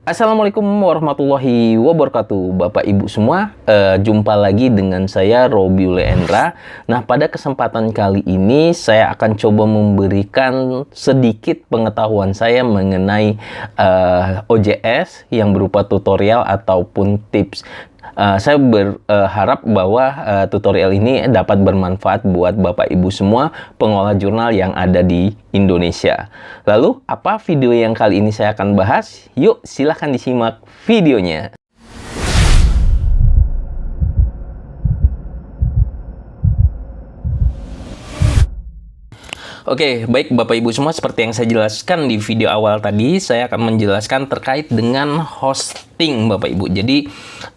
Assalamualaikum warahmatullahi wabarakatuh, Bapak Ibu semua. Jumpa lagi dengan saya Robiul Endra. Nah, pada kesempatan kali ini saya akan coba memberikan sedikit pengetahuan saya mengenai OJS yang berupa tutorial ataupun tips. Saya berharap bahwa tutorial ini dapat bermanfaat buat Bapak Ibu semua pengolah jurnal yang ada di Indonesia. Lalu, apa video yang kali ini saya akan bahas? Yuk, silahkan disimak videonya. Oke, baik Bapak Ibu semua, seperti yang saya jelaskan di video awal tadi, saya akan menjelaskan terkait dengan hosting Bapak Ibu. Jadi,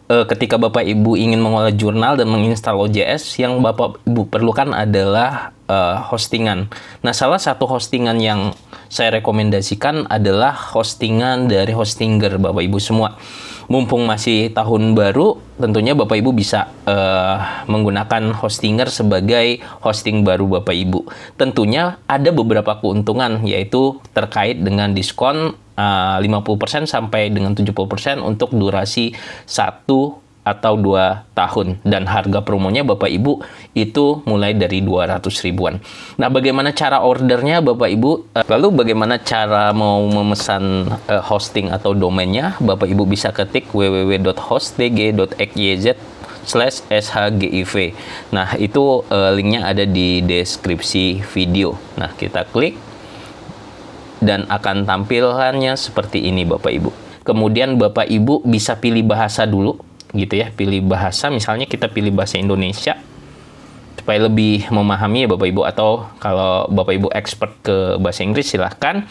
ketika Bapak Ibu ingin mengolah jurnal dan menginstal OJS, yang Bapak Ibu perlukan adalah hostingan. Nah, salah satu hostingan yang saya rekomendasikan adalah hostingan dari Hostinger Bapak Ibu semua. Mumpung masih tahun baru, tentunya Bapak Ibu bisa menggunakan Hostinger sebagai hosting baru Bapak Ibu. Tentunya ada beberapa keuntungan, yaitu terkait dengan diskon 50% sampai dengan 70% untuk durasi 1 atau 2 tahun. Dan harga promonya Bapak Ibu itu mulai dari 200 ribuan. Nah, bagaimana cara ordernya Bapak Ibu? Lalu bagaimana cara mau memesan hosting atau domainnya? Bapak Ibu bisa ketik www.hostg.xyz/shgiv. Nah, itu linknya ada di deskripsi video. Nah, kita klik dan akan tampilannya seperti ini Bapak Ibu. Kemudian Bapak Ibu bisa pilih bahasa dulu, gitu ya. Pilih bahasa, misalnya kita pilih bahasa Indonesia supaya lebih memahami ya Bapak Ibu, atau kalau Bapak Ibu expert ke bahasa Inggris silahkan.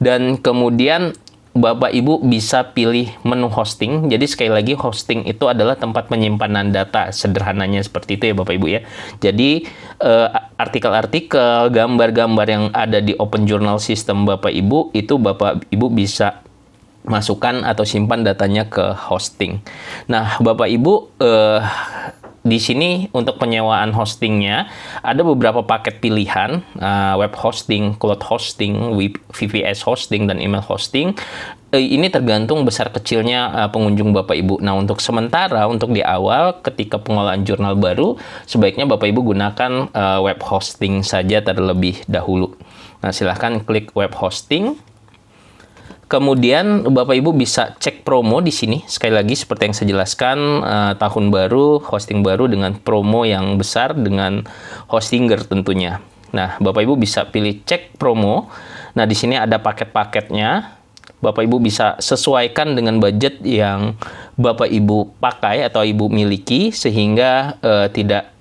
Dan kemudian Bapak Ibu bisa pilih menu hosting. Jadi sekali lagi, hosting itu adalah tempat penyimpanan data, sederhananya seperti itu ya Bapak Ibu ya. Jadi artikel-artikel, gambar-gambar yang ada di Open Journal System Bapak Ibu, itu Bapak Ibu bisa masukkan atau simpan datanya ke hosting. Nah, Bapak Ibu, di sini untuk penyewaan hostingnya ada beberapa paket pilihan, web hosting, cloud hosting, VPS hosting, dan email hosting. Ini tergantung besar kecilnya pengunjung Bapak Ibu. Nah, untuk sementara, untuk di awal ketika pengolahan jurnal baru, sebaiknya Bapak Ibu gunakan web hosting saja terlebih dahulu. Nah, silahkan klik web hosting. Kemudian Bapak Ibu bisa cek promo di sini. Sekali lagi seperti yang saya jelaskan, tahun baru, hosting baru dengan promo yang besar dengan Hostinger tentunya. Nah, Bapak Ibu bisa pilih cek promo. Nah, di sini ada paket-paketnya. Bapak Ibu bisa sesuaikan dengan budget yang Bapak Ibu pakai atau Ibu miliki, sehingga tidak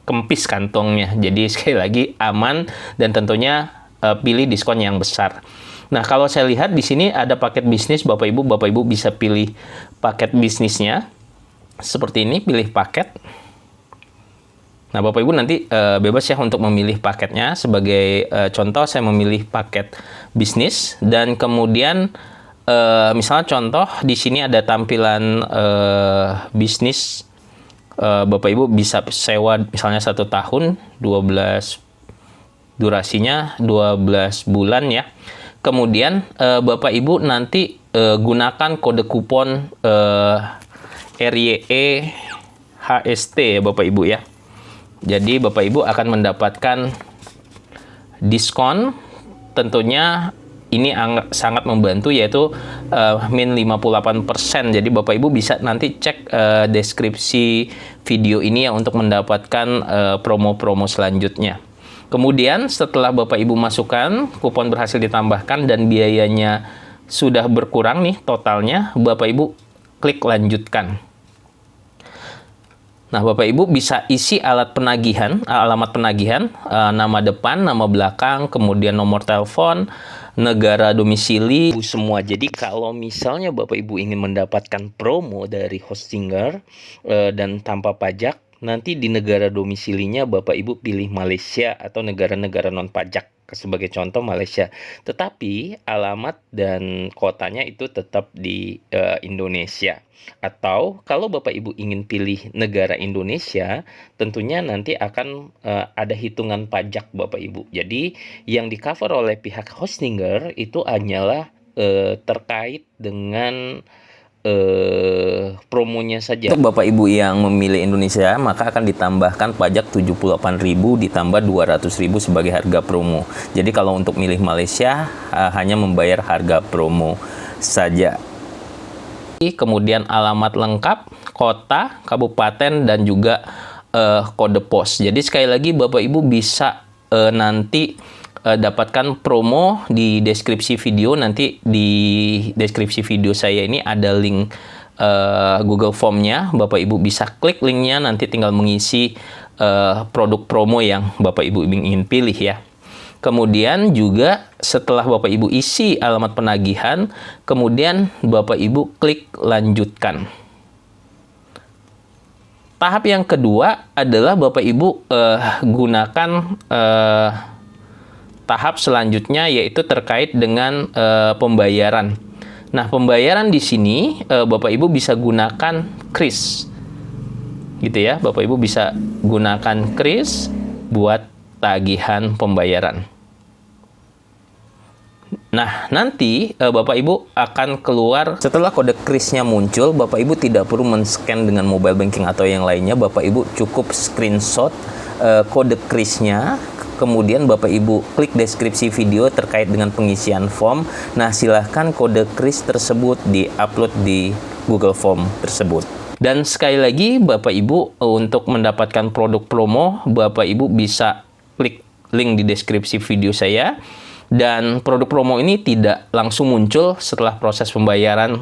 kempis kantongnya. Jadi sekali lagi aman, dan tentunya pilih diskon yang besar. Nah, kalau saya lihat di sini ada paket bisnis Bapak Ibu bisa pilih paket bisnisnya. Seperti ini, pilih paket. Nah, Bapak Ibu nanti bebas ya untuk memilih paketnya. Sebagai contoh, saya memilih paket bisnis, dan kemudian misalnya contoh di sini ada tampilan bisnis. Bapak Ibu bisa sewa misalnya 1 tahun, 12 durasinya 12 bulan ya. Kemudian Bapak Ibu nanti gunakan kode kupon RYE HST ya Bapak Ibu ya. Jadi Bapak Ibu akan mendapatkan diskon, tentunya ini sangat membantu, yaitu min 58%. Jadi Bapak Ibu bisa nanti cek deskripsi video ini ya untuk mendapatkan promo-promo selanjutnya. Kemudian setelah Bapak Ibu masukkan, kupon berhasil ditambahkan dan biayanya sudah berkurang nih totalnya, Bapak Ibu klik lanjutkan. Nah, Bapak Ibu bisa isi alamat penagihan, nama depan, nama belakang, kemudian nomor telepon, negara domisili, semua. Jadi kalau misalnya Bapak Ibu ingin mendapatkan promo dari Hostinger dan tanpa pajak, nanti di negara domisilinya Bapak Ibu pilih Malaysia atau negara-negara non pajak, sebagai contoh Malaysia. Tetapi alamat dan kotanya itu tetap di Indonesia. Atau kalau Bapak Ibu ingin pilih negara Indonesia, tentunya nanti akan ada hitungan pajak Bapak Ibu. Jadi yang di cover oleh pihak Hostinger itu hanyalah terkait dengan promonya saja. Untuk Bapak Ibu yang memilih Indonesia, maka akan ditambahkan pajak 78.000 ditambah 200.000 sebagai harga promo. Jadi kalau untuk milih Malaysia hanya membayar harga promo saja. Kemudian alamat lengkap, kota, kabupaten, dan juga kode pos. Jadi sekali lagi Bapak Ibu bisa nanti dapatkan promo di deskripsi video. Nanti di deskripsi video saya ini ada link Google Form-nya. Bapak Ibu bisa klik linknya, nanti tinggal mengisi produk promo yang Bapak Ibu ingin pilih ya. Kemudian juga setelah Bapak Ibu isi alamat penagihan, kemudian Bapak Ibu klik lanjutkan. Tahap yang kedua adalah Bapak Ibu gunakan tahap selanjutnya, yaitu terkait dengan pembayaran. Nah, pembayaran di sini Bapak Ibu bisa gunakan kris, gitu ya. Bapak Ibu bisa gunakan kris buat tagihan pembayaran. Nah, nanti Bapak Ibu akan keluar setelah kode krisnya muncul. Bapak Ibu tidak perlu men-scan dengan mobile banking atau yang lainnya. Bapak Ibu cukup screenshot kode krisnya. Kemudian Bapak Ibu klik deskripsi video terkait dengan pengisian form. Nah, silahkan kode kris tersebut di-upload di Google Form tersebut. Dan sekali lagi Bapak Ibu untuk mendapatkan produk promo, Bapak Ibu bisa klik link di deskripsi video saya. Dan produk promo ini tidak langsung muncul setelah proses pembayaran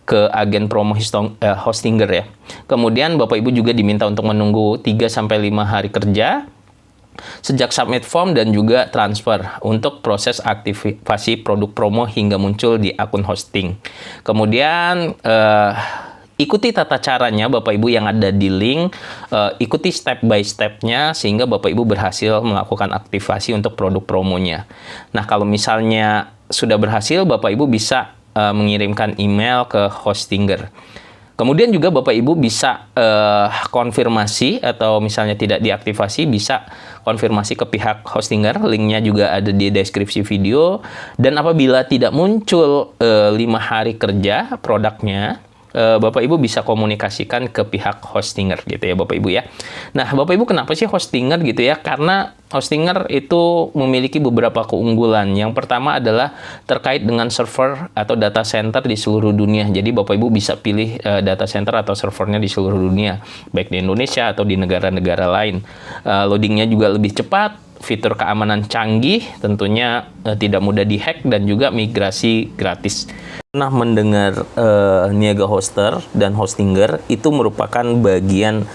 ke agen promo hostinger ya. Kemudian Bapak Ibu juga diminta untuk menunggu 3-5 hari kerja sejak submit form dan juga transfer untuk proses aktivasi produk promo hingga muncul di akun hosting. Kemudian ikuti tata caranya Bapak Ibu yang ada di link, ikuti step by stepnya sehingga Bapak Ibu berhasil melakukan aktivasi untuk produk promonya. Nah, kalau misalnya sudah berhasil, Bapak Ibu bisa mengirimkan email ke hostinger. Kemudian juga Bapak Ibu bisa konfirmasi, atau misalnya tidak diaktifasi, bisa konfirmasi ke pihak hostinger. Linknya juga ada di deskripsi video. Dan apabila tidak muncul 5 hari kerja produknya, Bapak Ibu bisa komunikasikan ke pihak hostinger gitu ya Bapak Ibu ya. Nah, Bapak Ibu kenapa sih hostinger gitu ya? Karena hostinger itu memiliki beberapa keunggulan. Yang pertama adalah terkait dengan server atau data center di seluruh dunia. Jadi Bapak Ibu bisa pilih data center atau servernya di seluruh dunia, baik di Indonesia atau di negara-negara lain. Loadingnya juga lebih cepat, fitur keamanan canggih, tentunya tidak mudah dihack, dan juga migrasi gratis. Pernah mendengar niaga hoster dan hostinger itu merupakan bagian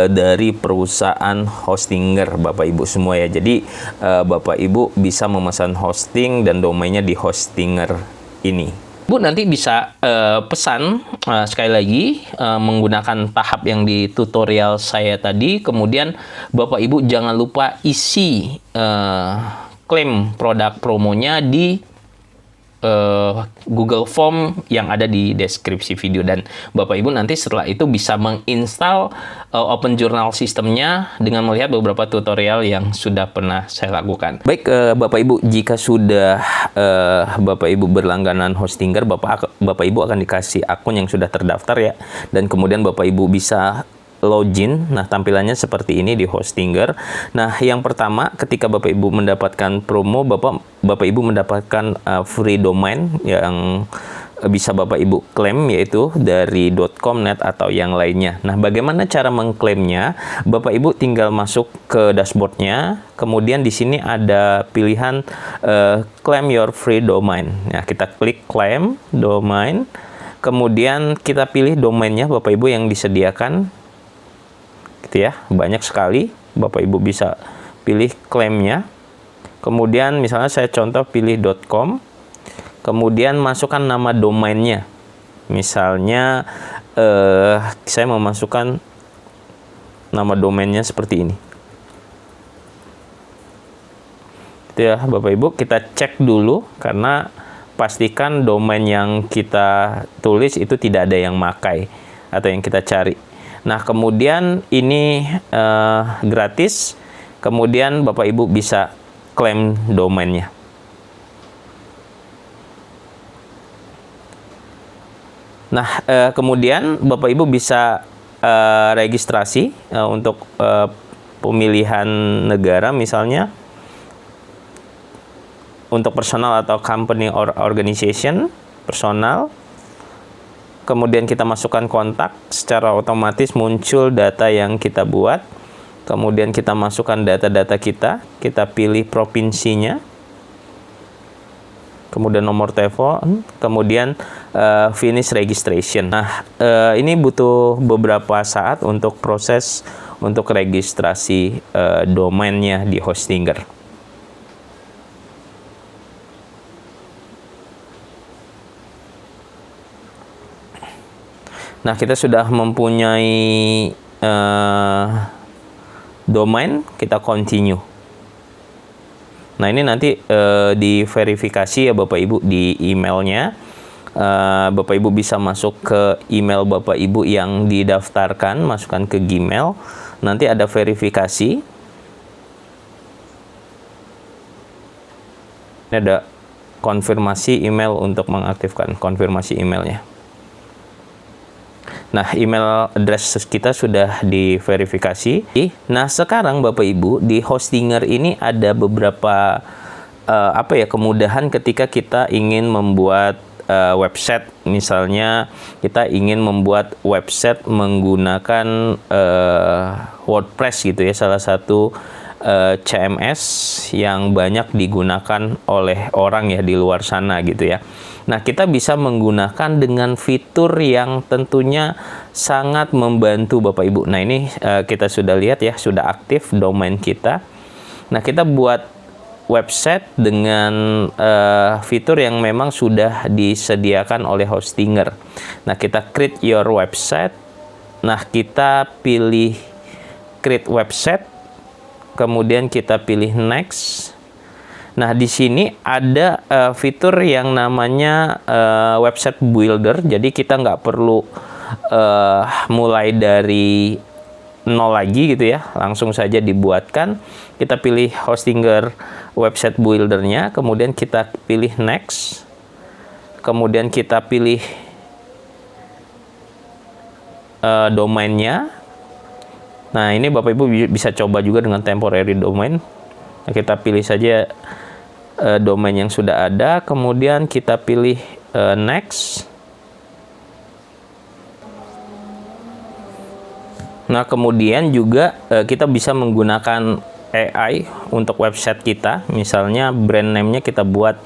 dari perusahaan hostinger Bapak Ibu semua ya. Jadi Bapak Ibu bisa memesan hosting dan domainnya di hostinger ini. Bu nanti bisa pesan sekali lagi menggunakan tahap yang di tutorial saya tadi. Kemudian Bapak Ibu jangan lupa isi klaim produk promonya di Google Form yang ada di deskripsi video, dan Bapak Ibu nanti setelah itu bisa menginstal Open Journal sistemnya dengan melihat beberapa tutorial yang sudah pernah saya lakukan. Baik Bapak Ibu, jika sudah Bapak Ibu berlangganan hostinger, Bapak Ibu akan dikasih akun yang sudah terdaftar ya, dan kemudian Bapak Ibu bisa login. Nah, tampilannya seperti ini di hostinger. Nah, yang pertama ketika Bapak Ibu mendapatkan promo, Bapak Ibu mendapatkan free domain yang bisa Bapak Ibu klaim, yaitu dari .com, net atau yang lainnya. Nah, bagaimana cara mengklaimnya? Bapak Ibu tinggal masuk ke dashboardnya, kemudian di sini ada pilihan claim your free domain. Nah, kita klik claim domain, kemudian kita pilih domainnya Bapak Ibu yang disediakan. Gitu ya, banyak sekali. Bapak Ibu bisa pilih klaimnya. Kemudian misalnya saya contoh pilih .com, kemudian masukkan nama domainnya. Misalnya saya mau masukkan nama domainnya seperti ini. Itu ya Bapak Ibu, kita cek dulu karena pastikan domain yang kita tulis itu tidak ada yang makai atau yang kita cari. Nah, kemudian ini gratis. Kemudian Bapak Ibu bisa klaim domainnya. Nah, kemudian Bapak Ibu bisa registrasi untuk pemilihan negara, misalnya untuk personal atau company or organization, personal. Kemudian kita masukkan kontak, secara otomatis muncul data yang kita buat. Kemudian kita masukkan data-data kita pilih provinsinya, kemudian nomor telepon, kemudian finish registration. Nah, ini butuh beberapa saat untuk proses untuk registrasi domainnya di Hostinger. Nah, kita sudah mempunyai domain, kita continue. Nah, ini nanti diverifikasi ya Bapak Ibu di emailnya. Bapak Ibu bisa masuk ke email Bapak Ibu yang didaftarkan, masukkan ke Gmail. Nanti ada verifikasi. Ini ada konfirmasi email untuk mengaktifkan konfirmasi emailnya. Nah, email address kita sudah diverifikasi. Nah, sekarang Bapak Ibu di Hostinger ini ada beberapa kemudahan ketika kita ingin membuat website. Misalnya kita ingin membuat website menggunakan WordPress gitu ya, salah satu CMS yang banyak digunakan oleh orang ya di luar sana gitu ya. Nah, kita bisa menggunakan dengan fitur yang tentunya sangat membantu Bapak Ibu. Nah, ini kita sudah lihat ya, sudah aktif domain kita. Nah, kita buat website dengan fitur yang memang sudah disediakan oleh Hostinger. Nah, kita create your website. Nah, kita pilih create website. Kemudian kita pilih next. Nah, di sini ada fitur yang namanya website builder. Jadi kita nggak perlu mulai dari nol lagi gitu ya. Langsung saja dibuatkan. Kita pilih Hostinger website buildernya. Kemudian kita pilih next. Kemudian kita pilih domainnya. Nah, ini Bapak Ibu bisa coba juga dengan temporary domain. Nah, kita pilih saja domain yang sudah ada, kemudian kita pilih next. Nah, kemudian juga kita bisa menggunakan AI untuk website kita. Misalnya brand name-nya kita buat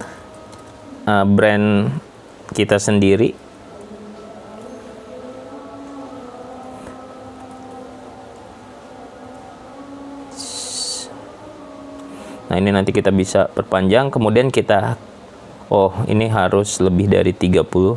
brand kita sendiri. Nah, ini nanti kita bisa perpanjang, kemudian kita, ini harus lebih dari 30.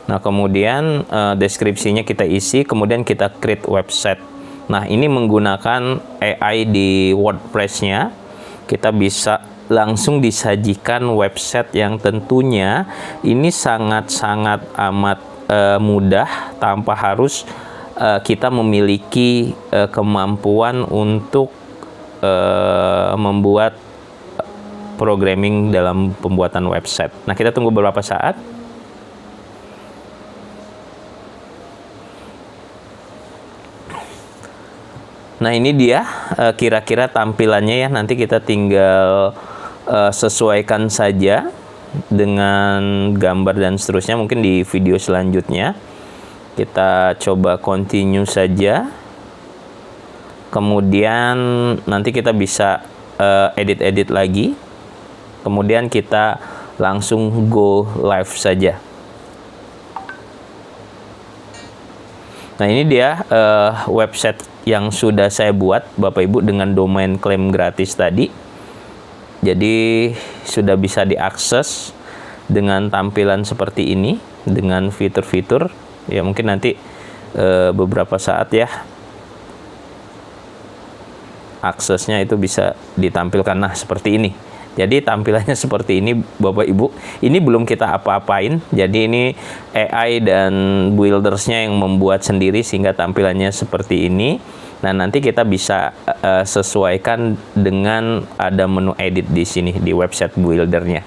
Nah, kemudian deskripsinya kita isi, kemudian kita create website. Nah, ini menggunakan AI di WordPress-nya, kita bisa langsung disajikan website yang tentunya ini sangat-sangat amat mudah tanpa harus kita memiliki kemampuan untuk membuat programming dalam pembuatan website. Nah, kita tunggu beberapa saat. Nah, ini dia kira-kira tampilannya ya. Nanti kita tinggal sesuaikan saja dengan gambar dan seterusnya. Mungkin di video selanjutnya kita coba continue saja. Kemudian nanti kita bisa edit-edit lagi. Kemudian kita langsung go live saja. Nah, ini dia website yang sudah saya buat Bapak Ibu dengan domain klaim gratis tadi. Jadi sudah bisa diakses dengan tampilan seperti ini, dengan fitur-fitur. Ya, mungkin nanti beberapa saat ya aksesnya itu bisa ditampilkan. Nah, seperti ini. Jadi tampilannya seperti ini Bapak Ibu. Ini belum kita apa-apain. Jadi ini AI dan buildersnya yang membuat sendiri sehingga tampilannya seperti ini. Nah, nanti kita bisa sesuaikan dengan ada menu edit di sini di website buildernya.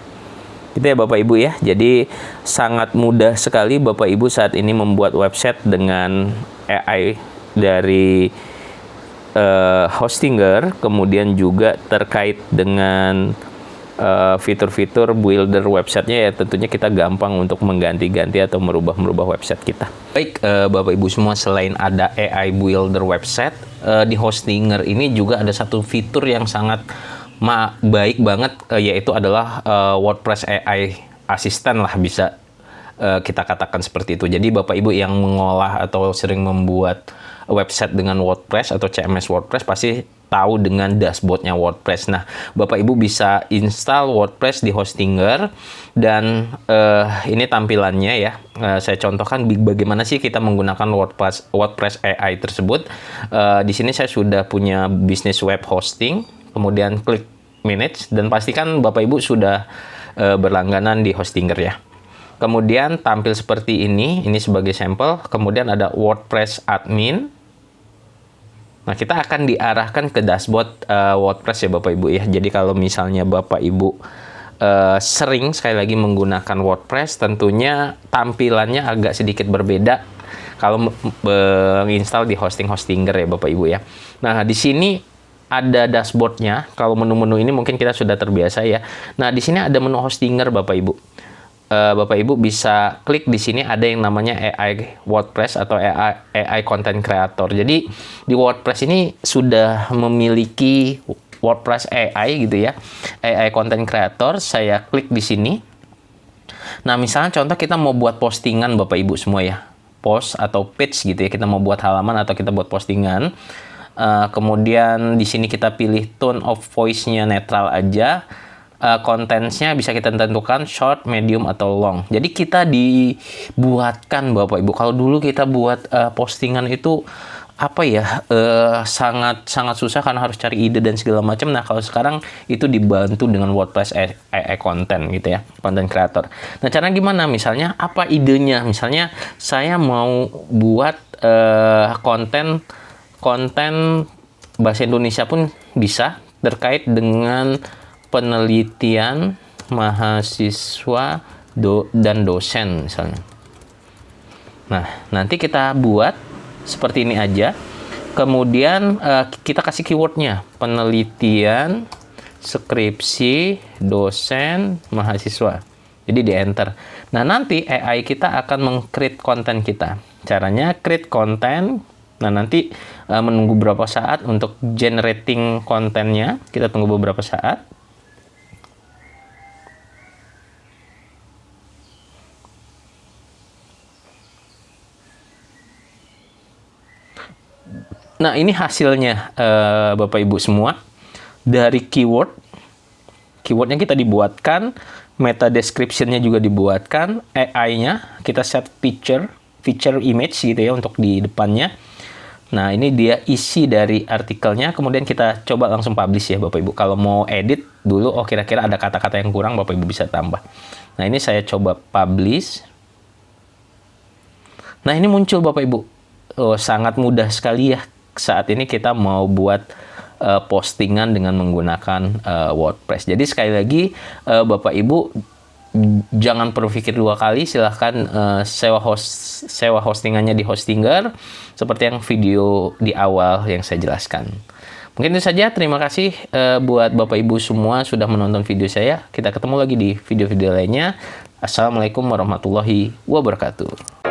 Itu ya Bapak Ibu ya. Jadi sangat mudah sekali Bapak Ibu saat ini membuat website dengan AI dari Hostinger, kemudian juga terkait dengan fitur-fitur builder websitenya, ya tentunya kita gampang untuk mengganti-ganti atau merubah-merubah website kita. Baik Bapak Ibu semua, selain ada AI builder website, di Hostinger ini juga ada satu fitur yang sangat baik banget, yaitu adalah WordPress AI Assistant lah, bisa kita katakan seperti itu. Jadi Bapak Ibu yang mengolah atau sering membuat website dengan WordPress atau CMS WordPress pasti tahu dengan dashboardnya WordPress. Nah, Bapak Ibu bisa install WordPress di Hostinger dan ini tampilannya ya. Saya contohkan bagaimana sih kita menggunakan WordPress AI tersebut. Di sini saya sudah punya bisnis web hosting, kemudian klik manage dan pastikan Bapak Ibu sudah berlangganan di Hostinger ya. Kemudian tampil seperti ini sebagai sampel. Kemudian ada WordPress admin. Nah, kita akan diarahkan ke dashboard WordPress ya Bapak Ibu ya. Jadi kalau misalnya Bapak Ibu sering sekali lagi menggunakan WordPress, tentunya tampilannya agak sedikit berbeda kalau menginstal di Hostinger ya Bapak Ibu ya. Nah, di sini ada dashboardnya. Kalau menu-menu ini mungkin kita sudah terbiasa ya. Nah, di sini ada menu Hostinger Bapak Ibu. Bapak Ibu bisa klik di sini, ada yang namanya AI WordPress atau AI Content Creator. Jadi di WordPress ini sudah memiliki WordPress AI gitu ya, AI Content Creator. Saya klik di sini. Nah, misalnya contoh kita mau buat postingan Bapak Ibu semua ya, post atau page gitu ya, kita mau buat halaman atau kita buat postingan. Kemudian di sini kita pilih tone of voice-nya netral aja. Kontennya bisa kita tentukan short, medium, atau long. Jadi kita dibuatkan Bapak Ibu. Kalau dulu kita buat postingan itu apa ya, sangat susah karena harus cari ide dan segala macam. Nah, kalau sekarang itu dibantu dengan WordPress AI Content gitu ya, content creator. Nah, caranya gimana? Misalnya apa idenya? Misalnya saya mau buat konten bahasa Indonesia pun bisa, terkait dengan penelitian mahasiswa dan dosen misalnya. Nah, nanti kita buat seperti ini aja. Kemudian kita kasih keywordnya, penelitian, skripsi, dosen, mahasiswa. Jadi di enter. Nah, nanti AI kita akan meng-create konten kita. Caranya create konten. Nah, nanti menunggu beberapa saat untuk generating kontennya. Kita tunggu beberapa saat. Nah, ini hasilnya Bapak Ibu semua. Dari keywordnya kita dibuatkan, meta description-nya juga dibuatkan, AI-nya kita set feature image gitu ya untuk di depannya. Nah, ini dia isi dari artikelnya, kemudian kita coba langsung publish ya Bapak Ibu. Kalau mau edit dulu, kira-kira ada kata-kata yang kurang, Bapak Ibu bisa tambah. Nah, ini saya coba publish. Nah, ini muncul Bapak Ibu. Sangat mudah sekali ya. Saat ini kita mau buat postingan dengan menggunakan WordPress. Jadi sekali lagi Bapak Ibu jangan berpikir dua kali, silahkan sewa hostingannya di Hostinger seperti yang video di awal yang saya jelaskan. Mungkin itu saja. Terima kasih buat Bapak Ibu semua sudah menonton video saya. Kita ketemu lagi di video-video lainnya. Assalamualaikum warahmatullahi wabarakatuh.